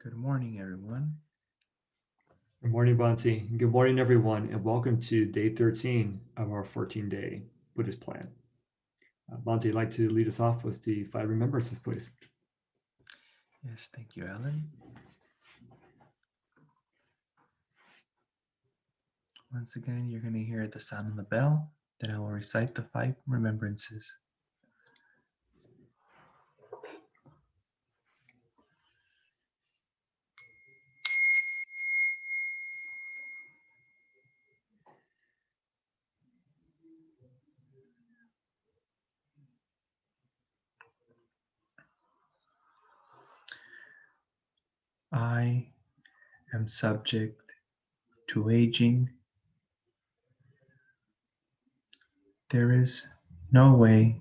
Good morning, everyone. Good morning, Bonte. Good morning, everyone, and welcome to day 13 of our 14-day Buddhist plan. Bonte, you'd like to lead us off with the five remembrances, please? Yes, thank you, Alan. Once again, you're going to hear the sound of the bell. Then I will recite the five remembrances. I am subject to aging. There is no way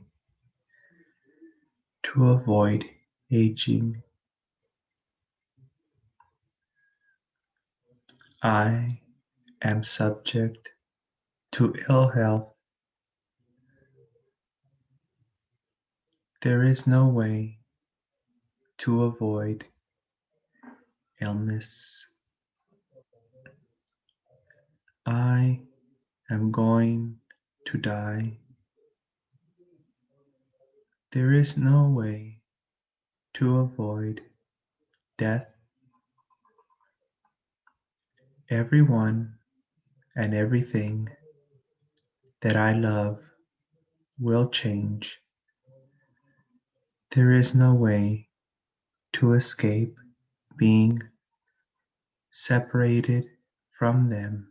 to avoid aging. I am subject to ill health. There is no way to avoid illness. I am going to die. There is no way to avoid death. Everyone and everything that I love will change. There is no way to escape being separated from them.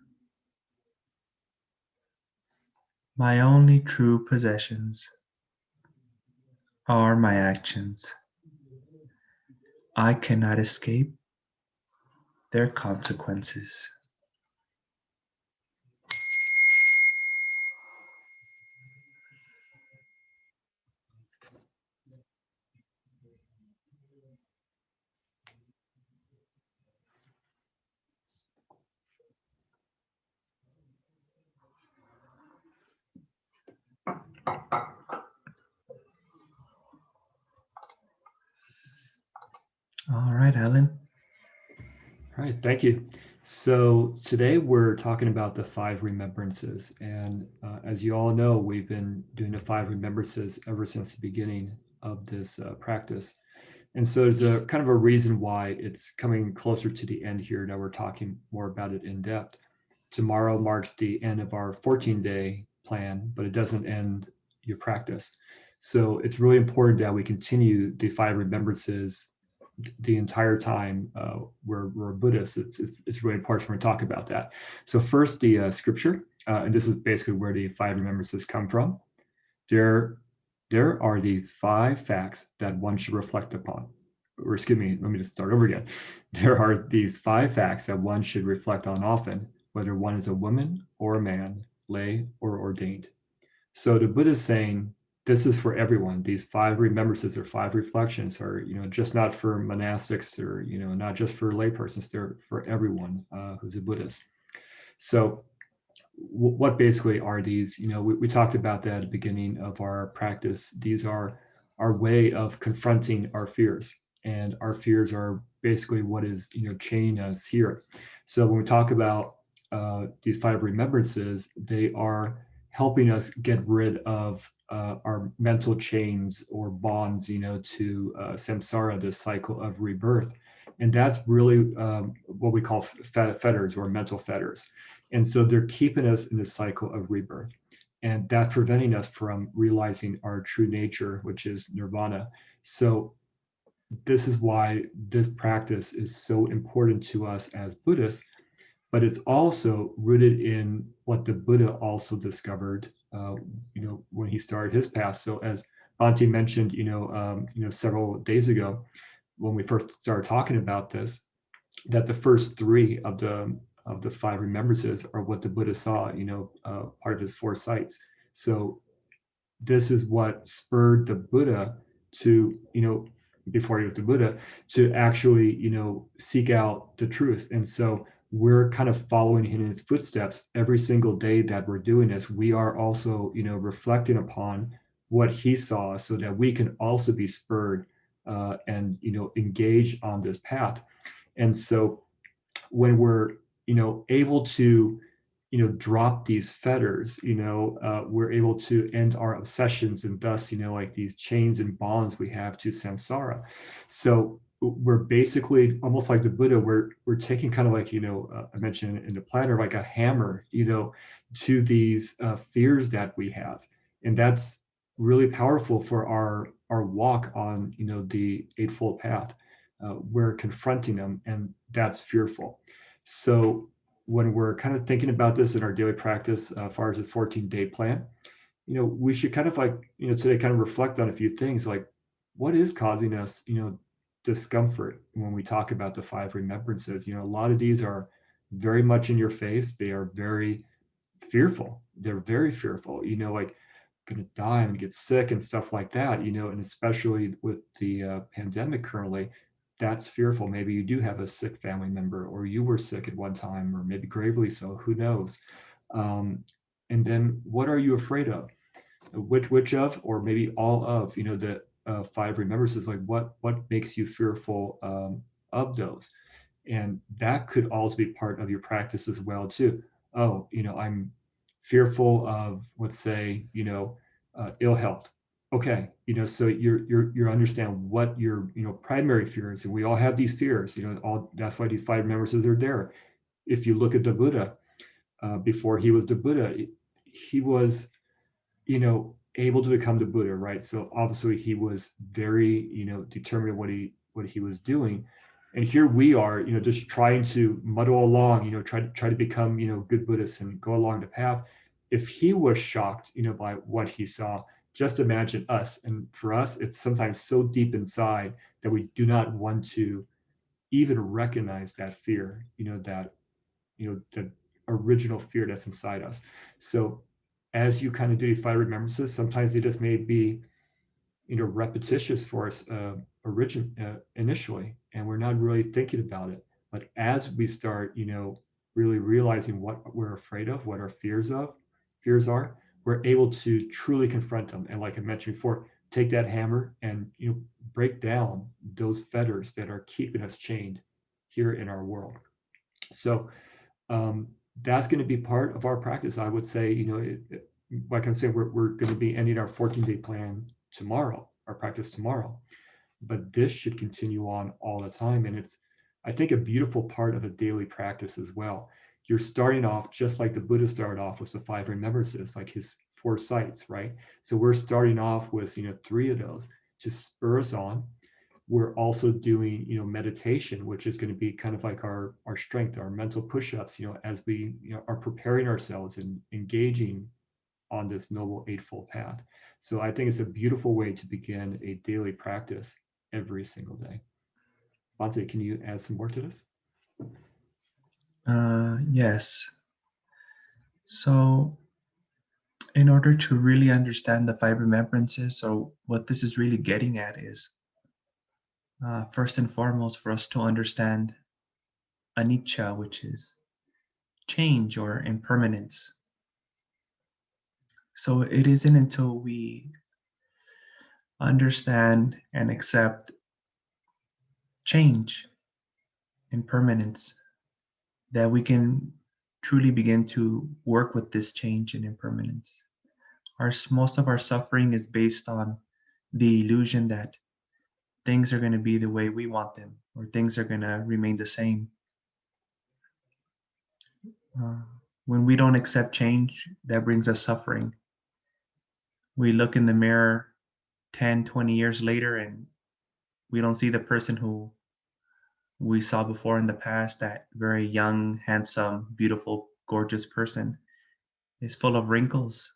My only true possessions are my actions. I cannot escape their consequences. All right, Alan. All right, thank you. So today we're talking about the five remembrances. And as you all know, we've been doing the five remembrances ever since the beginning of this practice. And so there's a kind of a reason why it's coming closer to the end here. Now we're talking more about it in depth. Tomorrow marks the end of our 14-day plan, but it doesn't end your practice. So it's really important that we continue the five remembrances the entire time we're Buddhists. It's really important when we talk about that. So first, the scripture, and this is basically where the five remembrances come from. There, there are these five facts that one should reflect upon. Or excuse me, let me just start over again. There are these five facts that one should reflect on often, whether one is a woman or a man, lay or ordained. So the Buddha is saying this is for everyone. These five remembrances or five reflections are, just not for monastics or, not just for laypersons. They're for everyone who's a Buddhist. So what basically are these? We talked about that at the beginning of our practice. These are our way of confronting our fears, and our fears are basically what is chaining us here. So when we talk about these five remembrances, they are helping us get rid of our mental chains or bonds, to samsara, the cycle of rebirth, and that's really what we call fetters or mental fetters. And so they're keeping us in the cycle of rebirth. And that's preventing us from realizing our true nature, which is nirvana. So this is why this practice is so important to us as Buddhists, but it's also rooted in what the Buddha also discovered, when he started his path. So as Bhante mentioned, several days ago, when we first started talking about this, that the first three of the five remembrances are what the Buddha saw, part of his four sights. So this is what spurred the Buddha to, before he was the Buddha, to actually, seek out the truth. And so we're kind of following in his footsteps every single day that we're doing this. We are also, reflecting upon what he saw so that we can also be spurred and, engage on this path. And so when we're, able to, drop these fetters, we're able to end our obsessions and thus, like these chains and bonds we have to samsara. So we're basically almost like the Buddha. We're taking kind of like, I mentioned in the planner, like a hammer, to these fears that we have. And that's really powerful for our walk on, the Eightfold Path. We're confronting them, and that's fearful. So when we're kind of thinking about this in our daily practice, as far as a 14-day plan, we should kind of like, today kind of reflect on a few things like what is causing us, discomfort when we talk about the five remembrances. A lot of these are very much in your face. They are very fearful. They're very fearful, like going to die, I'm going to get sick and stuff like that, and especially with the pandemic currently, that's fearful. Maybe you do have a sick family member, or you were sick at one time, or maybe gravely so, who knows? Um, and then what are you afraid of? Which of, or maybe all of, the five remembrances, like what makes you fearful of those? And that could also be part of your practice as well too. Oh, I'm fearful of, let's say, ill health. Okay, so you're understand what your primary fears, and we all have these fears. All that's why these five remembrances are there. If you look at the Buddha, before he was the Buddha, he was able to become the Buddha, right? So obviously he was very, determined in what he was doing. And here we are, just trying to muddle along, try to become, good Buddhists and go along the path. If he was shocked, by what he saw, just imagine us. And for us, it's sometimes so deep inside that we do not want to even recognize that fear, the original fear that's inside us. So as you kind of do these five remembrances, sometimes they just may be, repetitious for us initially, and we're not really thinking about it. But as we start, really realizing what we're afraid of, what our fears are, we're able to truly confront them. And like I mentioned before, take that hammer and break down those fetters that are keeping us chained here in our world. So um, that's going to be part of our practice. I would say, like I'm saying, we're going to be ending our 14-day plan tomorrow, our practice tomorrow, but this should continue on all the time. And it's, I think, a beautiful part of a daily practice as well. You're starting off just like the Buddha started off with the five remembrances, like his four sights, right? So we're starting off with, three of those to spur us on. We're also doing meditation, which is going to be kind of like our strength, our mental push-ups, as we are preparing ourselves and engaging on this noble eightfold path. So I think it's a beautiful way to begin a daily practice every single day. Bante, can you add some more to this? Yes. So, in order to really understand the five remembrances, or what this is really getting at, is first and foremost for us to understand anicca, which is change or impermanence. So, it isn't until we understand and accept change, impermanence, that we can truly begin to work with this change and impermanence. Most of our suffering is based on the illusion that things are going to be the way we want them, or things are going to remain the same. Uh, when we don't accept change, that brings us suffering. We look in the mirror 10, 20 years later, and we don't see the person who we saw before in the past. That very young, handsome, beautiful, gorgeous person is full of wrinkles,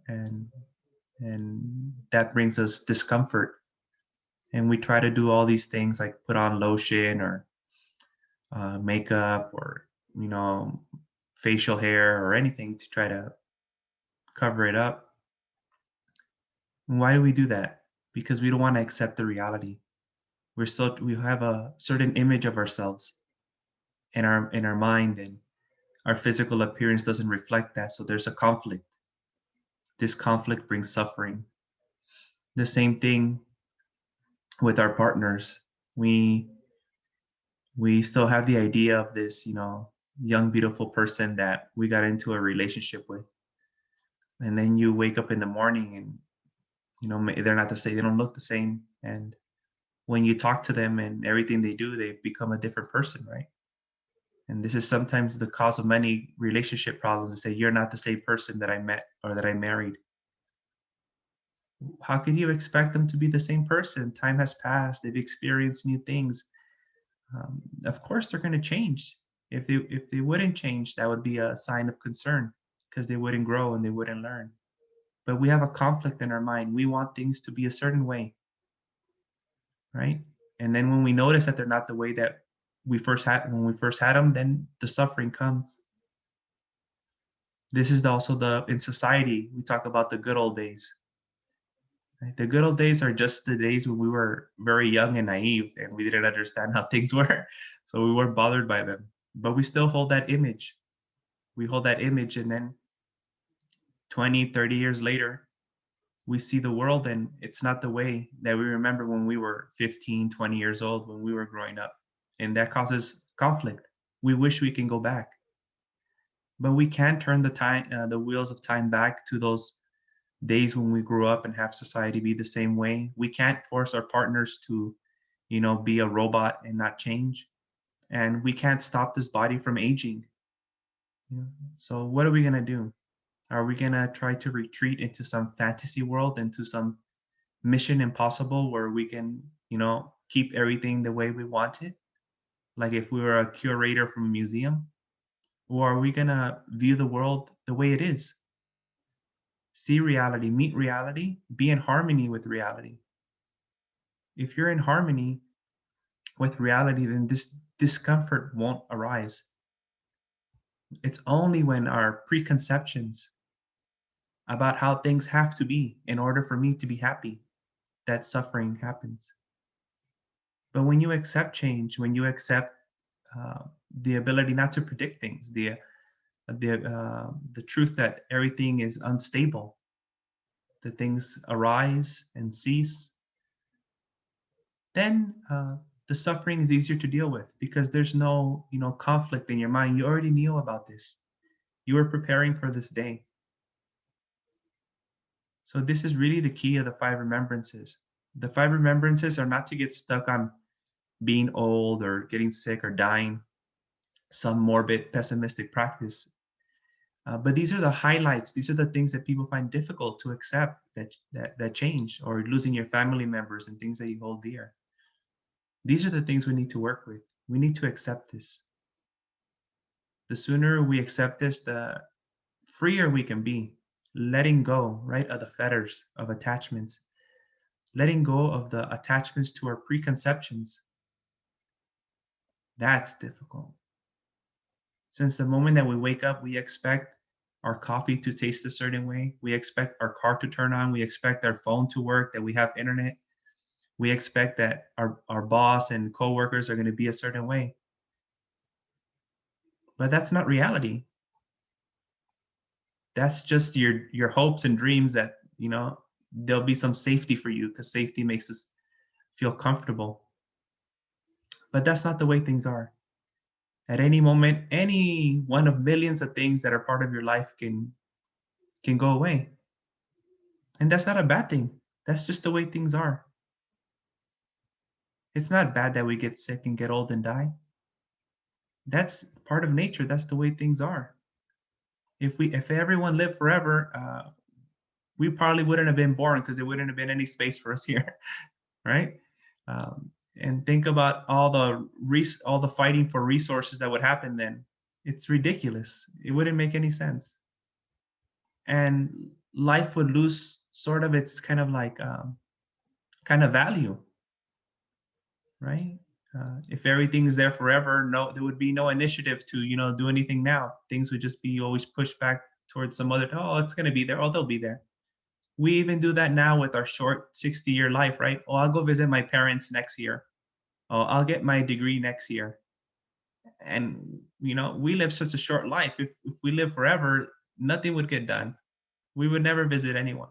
and that brings us discomfort. And we try to do all these things like put on lotion or makeup, or you know facial hair or anything to try to cover it up. And why do we do that? Because we don't want to accept the reality. We have a certain image of ourselves in our mind, and our physical appearance doesn't reflect that. So there's a conflict. This conflict brings suffering. The same thing with our partners. We We still have the idea of this, young, beautiful person that we got into a relationship with. And then you wake up in the morning and, they're not the same. They don't look the same. And when you talk to them and everything they do, they've become a different person, right? And this is sometimes the cause of many relationship problems to say, you're not the same person that I met or that I married. How can you expect them to be the same person? Time has passed. They've experienced new things. Of course, they're going to change. If they wouldn't change, that would be a sign of concern because they wouldn't grow and they wouldn't learn. But we have a conflict in our mind. We want things to be a certain way, right? And then when we notice that they're not the way that when we first had them, then the suffering comes. This is also in society, we talk about the good old days. Right? The good old days are just the days when we were very young and naive and we didn't understand how things were. So we weren't bothered by them. But we still hold that image. We hold that image, and then 20, 30 years later, we see the world and it's not the way that we remember when we were 15, 20 years old, when we were growing up. And that causes conflict. We wish we can go back, but we can't turn the wheels of time back to those days when we grew up and have society be the same way. We can't force our partners to, be a robot and not change. And we can't stop this body from aging. So what are we going to do? Are we going to try to retreat into some fantasy world, into some mission impossible where we can, keep everything the way we want it? Like if we were a curator from a museum? Or are we going to view the world the way it is? See reality, meet reality, be in harmony with reality. If you're in harmony with reality, then this discomfort won't arise. It's only when our preconceptions about how things have to be in order for me to be happy that suffering happens. But when you accept change, when you accept uh, the ability not to predict things, the truth that everything is unstable, that things arise and cease, then the suffering is easier to deal with because there's no conflict in your mind. You already knew about this. You were preparing for this day. So this is really the key of the Five Remembrances. The Five Remembrances are not to get stuck on being old or getting sick or dying, some morbid pessimistic practice. But these are the highlights. These are the things that people find difficult to accept, that change, or losing your family members and things that you hold dear. These are the things we need to work with. We need to accept this. The sooner we accept this, the freer we can be, letting go, right, of the fetters of attachments, letting go of the attachments to our preconceptions. That's difficult. Since the moment that we wake up, we expect our coffee to taste a certain way. We expect our car to turn on. We expect our phone to work, that we have internet. We expect that our boss and coworkers are going to be a certain way. But that's not reality. That's just your hopes and dreams that, there'll be some safety for you because safety makes us feel comfortable. But that's not the way things are. At any moment, any one of millions of things that are part of your life can go away. And that's not a bad thing. That's just the way things are. It's not bad that we get sick and get old and die. That's part of nature. That's the way things are. If everyone lived forever, we probably wouldn't have been born because there wouldn't have been any space for us here, right? And think about all the fighting for resources that would happen then. It's ridiculous. It wouldn't make any sense, and life would lose sort of its kind of value, right? If everything is there forever, no, there would be no initiative to do anything now. Things would just be always pushed back towards some other. Oh, it's going to be there. Oh, they'll be there. We even do that now with our short 60-year life, right? Oh, I'll go visit my parents next year. Oh, I'll get my degree next year. And we live such a short life. If we live forever, nothing would get done. We would never visit anyone.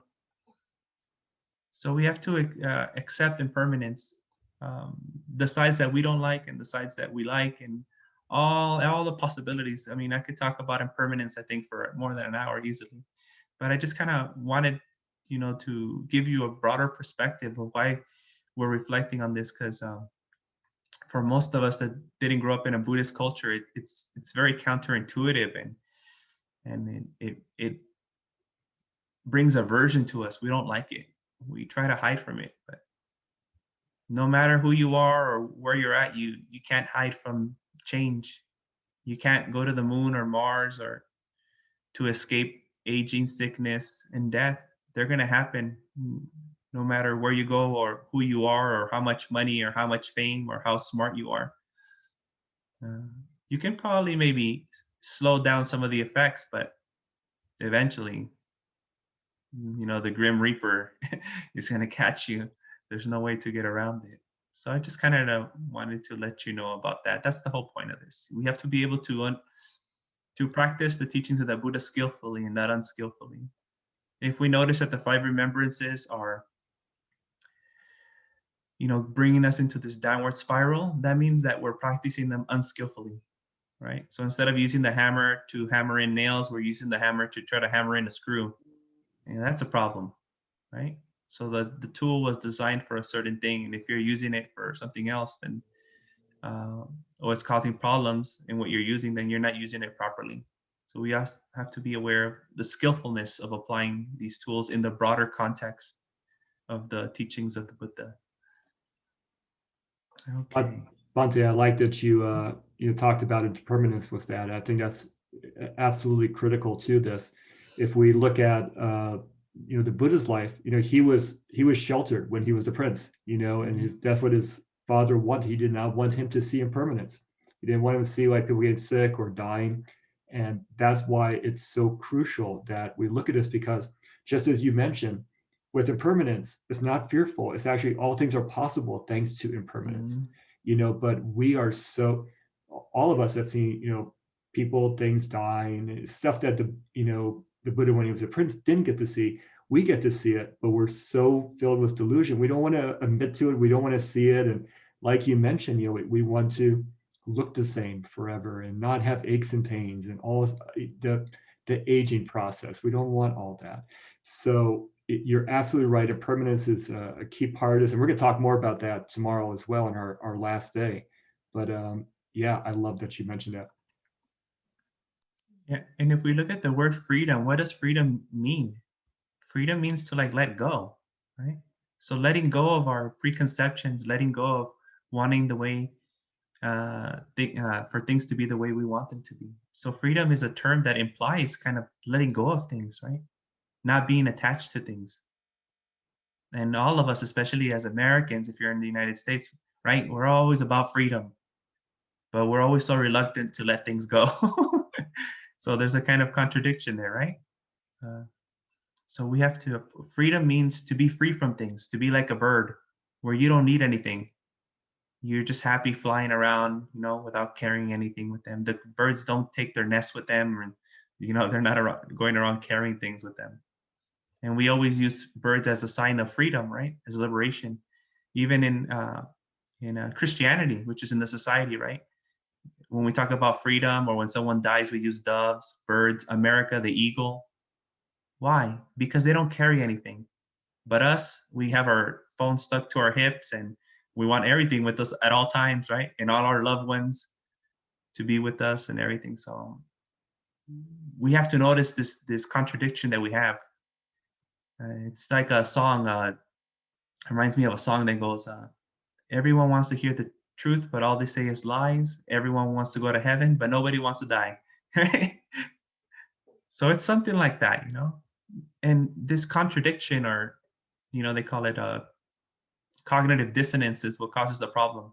So we have to accept impermanence. the sides that we don't like and the sides that we like, and all the possibilities. I mean, I could talk about impermanence, I think, for more than an hour easily, but I just kind of wanted, to give you a broader perspective of why we're reflecting on this, because for most of us that didn't grow up in a Buddhist culture, it's very counterintuitive, and it brings aversion to us. We don't like it. We try to hide from it, but no matter who you are or where you're at, you can't hide from change. You can't go to the moon or Mars or to escape aging, sickness, and death. They're going to happen no matter where you go or who you are or how much money or how much fame or how smart you are. Uh, you can probably maybe slow down some of the effects, but eventually, the Grim Reaper is going to catch you. There's no way to get around it. So I just kind of wanted to let you know about that. That's the whole point of this. We have to be able to practice the teachings of the Buddha skillfully and not unskillfully. If we notice that the five remembrances are, bringing us into this downward spiral, that means that we're practicing them unskillfully, right? So instead of using the hammer to hammer in nails, we're using the hammer to try to hammer in a screw. And that's a problem, right? So the tool was designed for a certain thing, and if you're using it for something else, then or it's causing problems in what you're using, then you're not using it properly. So we have to be aware of the skillfulness of applying these tools in the broader context of the teachings of the Buddha. But Okay. Bante, I like that you talked about impermanence with that. I think that's absolutely critical to this. If we look at the Buddha's life, he was sheltered when he was a prince, and his death what his father wanted. He did not want him to see impermanence. He didn't want him to see like people getting sick or dying. And that's why it's so crucial that we look at this, because just as you mentioned, with impermanence, it's not fearful. It's actually all things are possible thanks to impermanence. Mhm. But we are so, all of us have seen, people, things dying, stuff that the Buddha, when he was a prince, didn't get to see. We get to see it, but we're so filled with delusion. We don't want to admit to it. We don't want to see it. And like you mentioned, we want to look the same forever and not have aches and pains and all the aging process. We don't want all that. So you're absolutely right. Impermanence is a key part of this. And we're going to talk more about that tomorrow as well in our last day. But yeah, I love that you mentioned that. Yeah. And if we look at the word freedom, what does freedom mean? Freedom means to like let go, right? So letting go of our preconceptions, letting go of wanting the way for things to be the way we want them to be. So freedom is a term that implies kind of letting go of things, right? Not being attached to things. And all of us, especially as Americans, if you're in the United States, right, we're always about freedom, but we're always so reluctant to let things go. So there's a kind of contradiction there, right? Uh, so we have to, freedom means to be free from things, to be like a bird where you don't need anything. You're just happy flying around, without carrying anything with them. The birds don't take their nest with them, and they're not going around carrying things with them. And we always use birds as a sign of freedom, right? As liberation, even in Christianity, which is in the society, right? When we talk about freedom or when someone dies, we use doves, birds, America, the eagle. Why? Because they don't carry anything. But us, we have our phone stuck to our hips and we want everything with us at all times, right? And all our loved ones to be with us and everything. So we have to notice this contradiction that we have. It's like a song. Reminds me of a song that goes, "Everyone wants to hear the truth, but all they say is lies. Everyone wants to go to heaven, but nobody wants to die." Right? So it's something like that. And this contradiction, or they call it cognitive dissonance, is what causes the problem.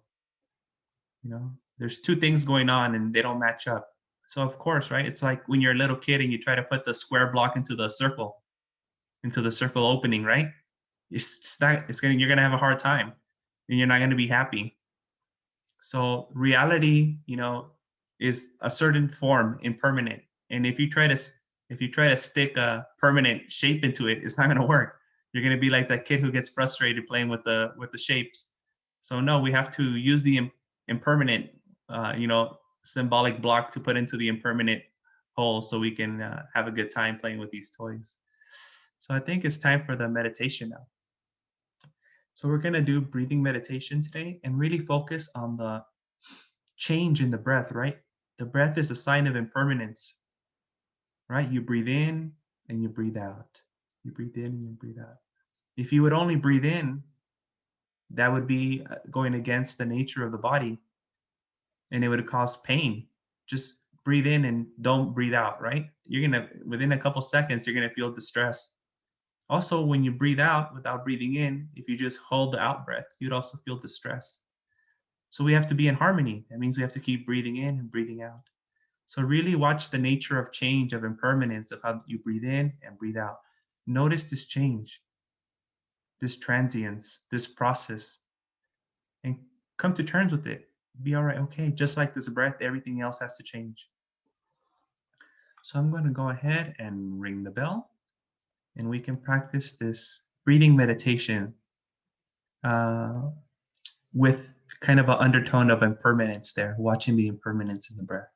There's two things going on and they don't match up. So of course, right? It's like when you're a little kid and you try to put the square block into the circle opening, right? It's just not, you're gonna have a hard time and you're not gonna be happy. So reality, is a certain form, impermanent. And if you try to stick a permanent shape into it, it's not gonna work. You're gonna be like that kid who gets frustrated playing with the shapes. So no, we have to use the impermanent, symbolic block to put into the impermanent hole so we can have a good time playing with these toys. So I think it's time for the meditation now. So we're going to do breathing meditation today and really focus on the change in the breath, right? The breath is a sign of impermanence, right? You breathe in and you breathe out. You breathe in and you breathe out. If you would only breathe in, that would be going against the nature of the body and it would cause pain. Just breathe in and don't breathe out, right? You're going to, within a couple seconds, you're going to feel distress. Also, when you breathe out without breathing in, if you just hold the out breath, you'd also feel distress. So we have to be in harmony. That means we have to keep breathing in and breathing out. So really watch the nature of change, of impermanence, of how you breathe in and breathe out. Notice this change, this transience, this process, and come to terms with it. Be all right, okay, just like this breath, everything else has to change. So I'm going to go ahead and ring the bell, and we can practice this breathing meditation with kind of an undertone of impermanence there, watching the impermanence in the breath.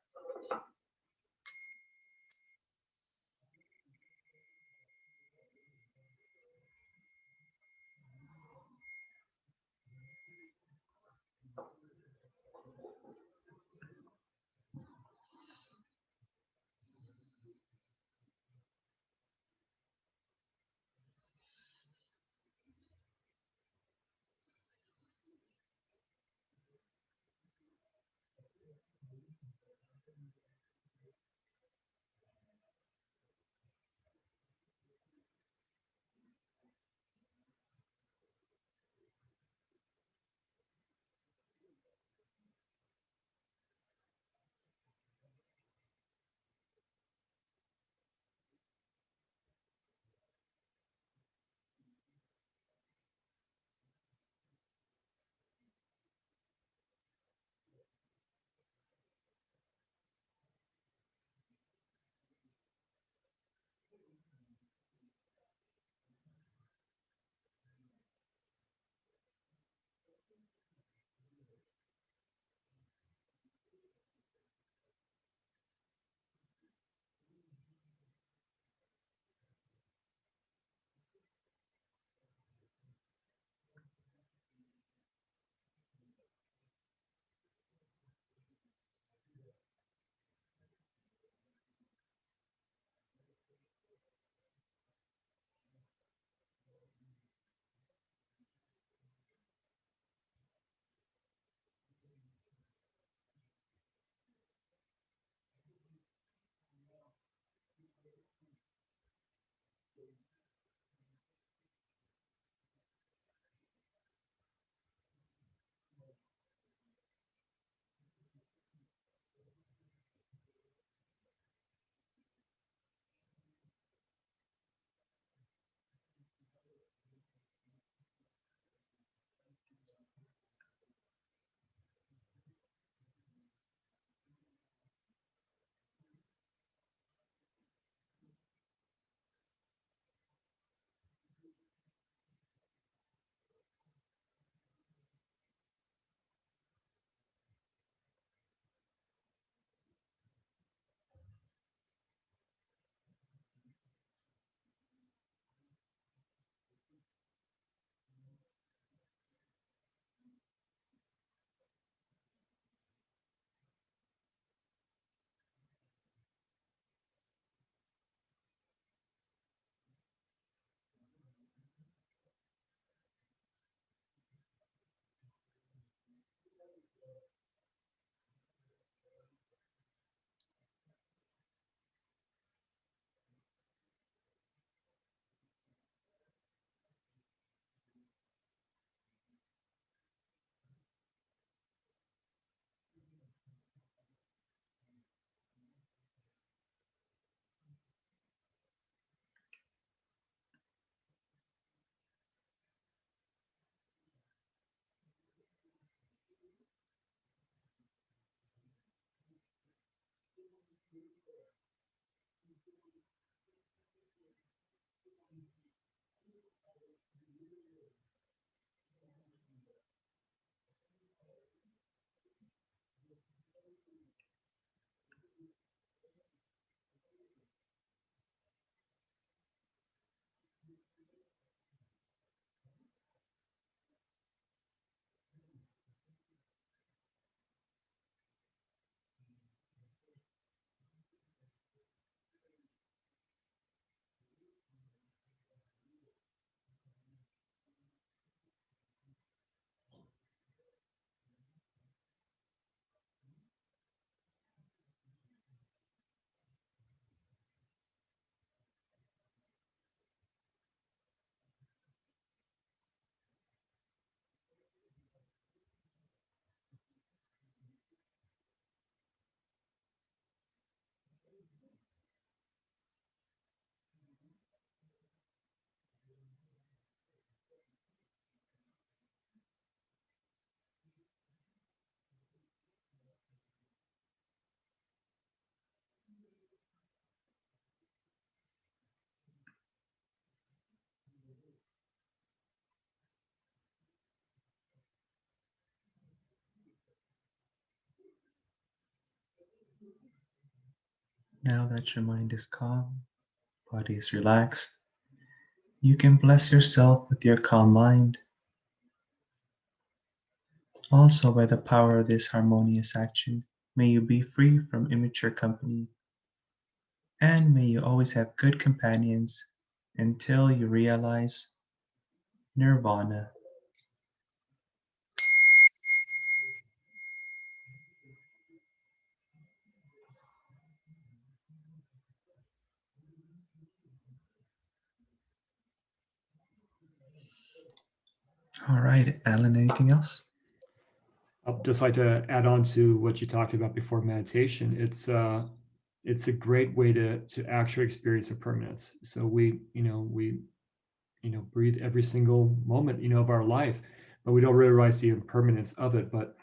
Now that your mind is calm, body is relaxed, you can bless yourself with your calm mind. Also, by the power of this harmonious action, may you be free from immature company, and may you always have good companions until you realize nirvana. All right, Alan, anything else? I'd just like to add on to what you talked about before meditation. It's a great way to actually experience impermanence. So we breathe every single moment of our life, but we don't realize the impermanence of it. But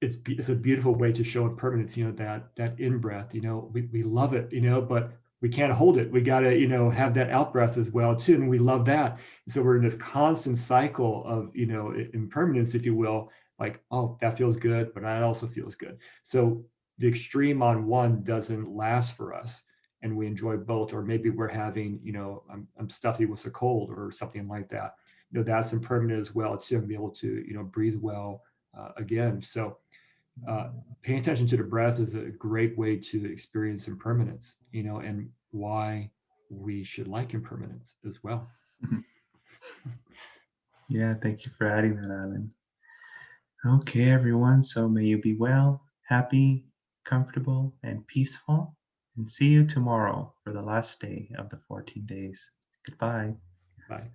it's a beautiful way to show impermanence. That in breath. We love it. But we can't hold it. We got to have that out breath as well too, and we love that. So we're in this constant cycle of impermanence, if you will. Like, oh, that feels good, but that also feels good. So the extreme on one doesn't last for us, and we enjoy both. Or maybe we're having I'm stuffy with a cold or something like that. That's impermanent as well too, and be able to breathe well again. So uh, paying attention to the breath is a great way to experience impermanence, and why we should like impermanence as well. Yeah, thank you for adding that, Alan. Okay, everyone, so may you be well, happy, comfortable, and peaceful. And see you tomorrow for the last day of the 14 days. Goodbye. Bye.